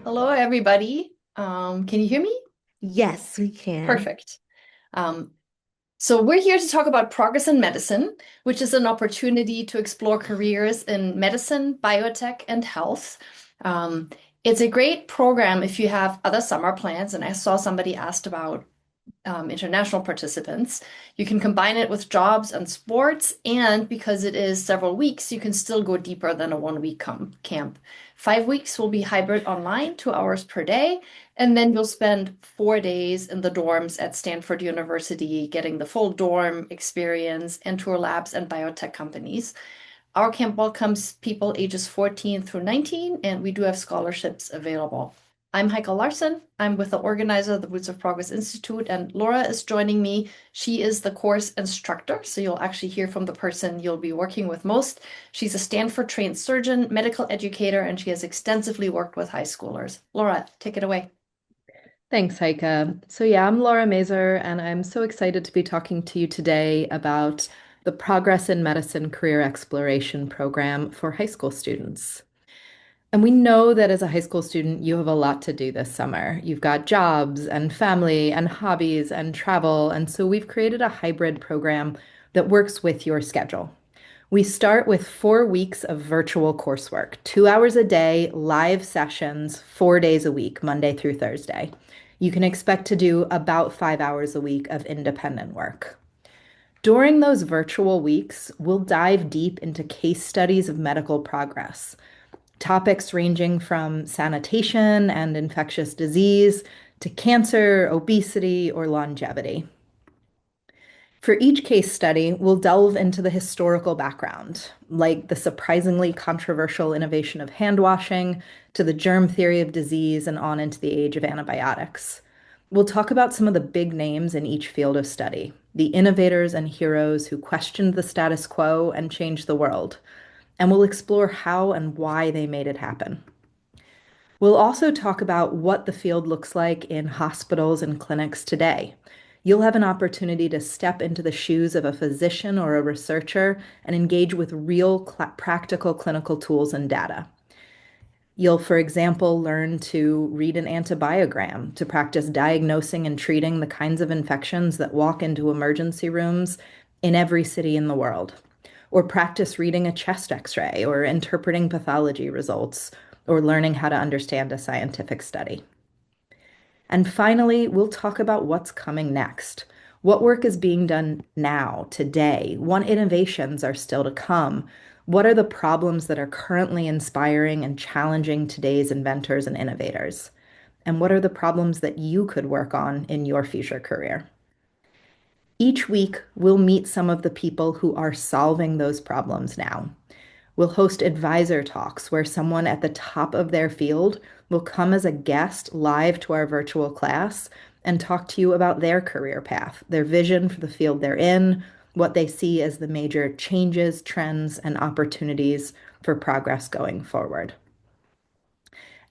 Hello, everybody. Can you hear me? Yes, we can. Perfect. Um, so we're here to talk about progress in medicine, which is an opportunity to explore careers in medicine, biotech, and health. Um, it's a great program if you have other summer plans, and I saw somebody asked about international participants. You can combine it with jobs and sports, and because it is several weeks, you can still go deeper than a 1 week camp. 5 weeks will be hybrid online, 2 hours per day, and then you'll spend 4 days in the dorms at Stanford University, getting the full dorm experience and tour labs and biotech companies. Our camp welcomes people ages 14 through 19, and we do have scholarships available. I'm Heike Larson. I'm with the organizer of the Roots of Progress Institute, and Laura is joining me. She is the course instructor, so you'll actually hear from the person you'll be working with most. She's a Stanford trained surgeon, medical educator, and she has extensively worked with high schoolers. Laura, take it away. Thanks, Heike. So, yeah, I'm Laura Mazer, and I'm so excited to be talking to you today about the Progress in Medicine Career Exploration Program for high school students. And we know that as a high school student, you have a lot to do this summer. You've got jobs and family and hobbies and travel. And so we've created a hybrid program that works with your schedule. We start with 4 weeks of virtual coursework, 2 hours a day, live sessions, 4 days a week, Monday through Thursday. You can expect to do about 5 hours a week of independent work. During those virtual weeks, we'll dive deep into case studies of medical progress, topics ranging from sanitation and infectious disease to cancer, obesity, or longevity. For each case study, we'll delve into the historical background, like the surprisingly controversial innovation of hand washing to the germ theory of disease and on into the age of antibiotics. We'll talk about some of the big names in each field of study, the innovators and heroes who questioned the status quo and changed the world, and we'll explore how and why they made it happen. We'll also talk about what the field looks like in hospitals and clinics today. You'll have an opportunity to step into the shoes of a physician or a researcher and engage with real practical clinical tools and data. You'll, for example, learn to read an antibiogram to practice diagnosing and treating the kinds of infections that walk into emergency rooms in every city in the world, or practice reading a chest x-ray or interpreting pathology results, or learning how to understand a scientific study. And finally, we'll talk about what's coming next. What work is being done now, today? What innovations are still to come? What are the problems that are currently inspiring and challenging today's inventors and innovators? And what are the problems that you could work on in your future career? Each week, we'll meet some of the people who are solving those problems now. We'll host advisor talks where someone at the top of their field will come as a guest live to our virtual class and talk to you about their career path, their vision for the field they're in, what they see as the major changes, trends, and opportunities for progress going forward.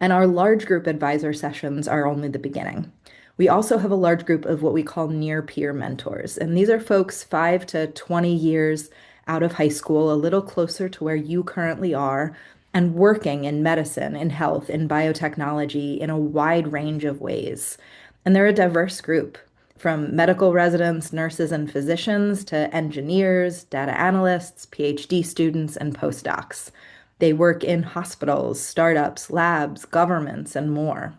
And our large group advisor sessions are only the beginning. We also have a large group of what we call near peer mentors. And these are folks 5 to 20 years out of high school, a little closer to where you currently are, and working in medicine, in health, in biotechnology in a wide range of ways. And they're a diverse group, from medical residents, nurses, and physicians to engineers, data analysts, PhD students, and postdocs. They work in hospitals, startups, labs, governments, and more.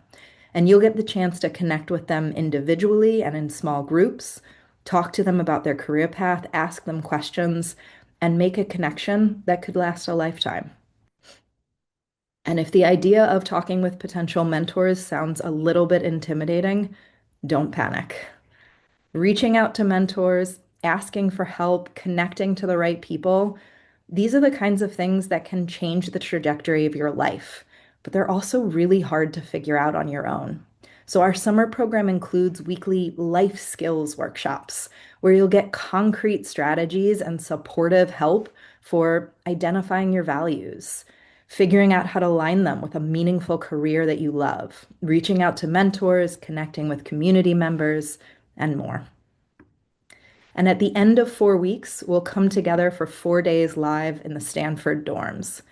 And you'll get the chance to connect with them individually and in small groups, talk to them about their career path, ask them questions, and make a connection that could last a lifetime. And if the idea of talking with potential mentors sounds a little bit intimidating, don't panic. Reaching out to mentors, asking for help, connecting to the right people, these are the kinds of things that can change the trajectory of your life, but they're also really hard to figure out on your own. So, our summer program includes weekly life skills workshops where you'll get concrete strategies and supportive help for identifying your values, figuring out how to align them with a meaningful career that you love, reaching out to mentors, connecting with community members, and more. And at the end of 4 weeks, we'll come together for 4 days live in the Stanford dorms.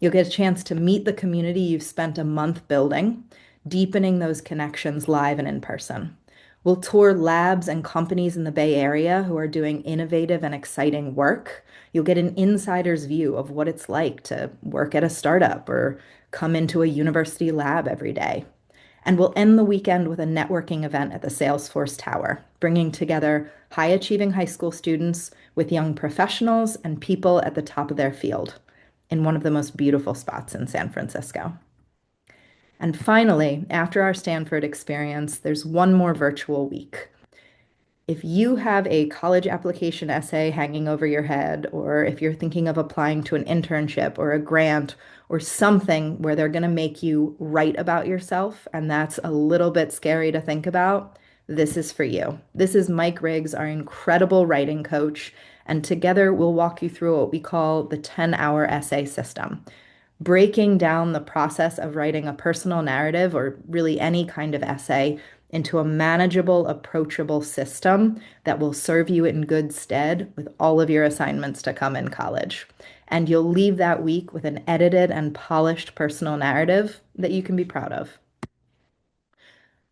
You'll get a chance to meet the community you've spent a month building, deepening those connections live and in person. We'll tour labs and companies in the Bay Area who are doing innovative and exciting work. You'll get an insider's view of what it's like to work at a startup or come into a university lab every day. And we'll end the weekend with a networking event at the Salesforce Tower, bringing together high achieving high school students with young professionals and people at the top of their field in one of the most beautiful spots in San Francisco. And finally, after our Stanford experience, there's one more virtual week. If you have a college application essay hanging over your head, or if you're thinking of applying to an internship or a grant or something where they're going to make you write about yourself, and that's a little bit scary to think about, this is for you. This is Mike Riggs, our incredible writing coach, and together we'll walk you through what we call the 10-hour essay system, breaking down the process of writing a personal narrative or really any kind of essay into a manageable, approachable system that will serve you in good stead with all of your assignments to come in college. And you'll leave that week with an edited and polished personal narrative that you can be proud of.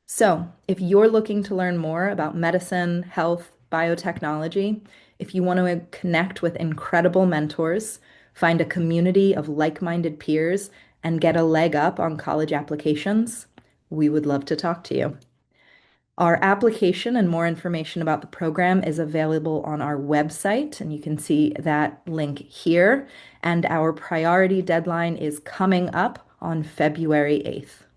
So, if you're looking to learn more about medicine, health, biotechnology, if you want to connect with incredible mentors, find a community of like-minded peers, and get a leg up on college applications, we would love to talk to you. Our application and more information about the program is available on our website, and you can see that link here. And our priority deadline is coming up on February 8th.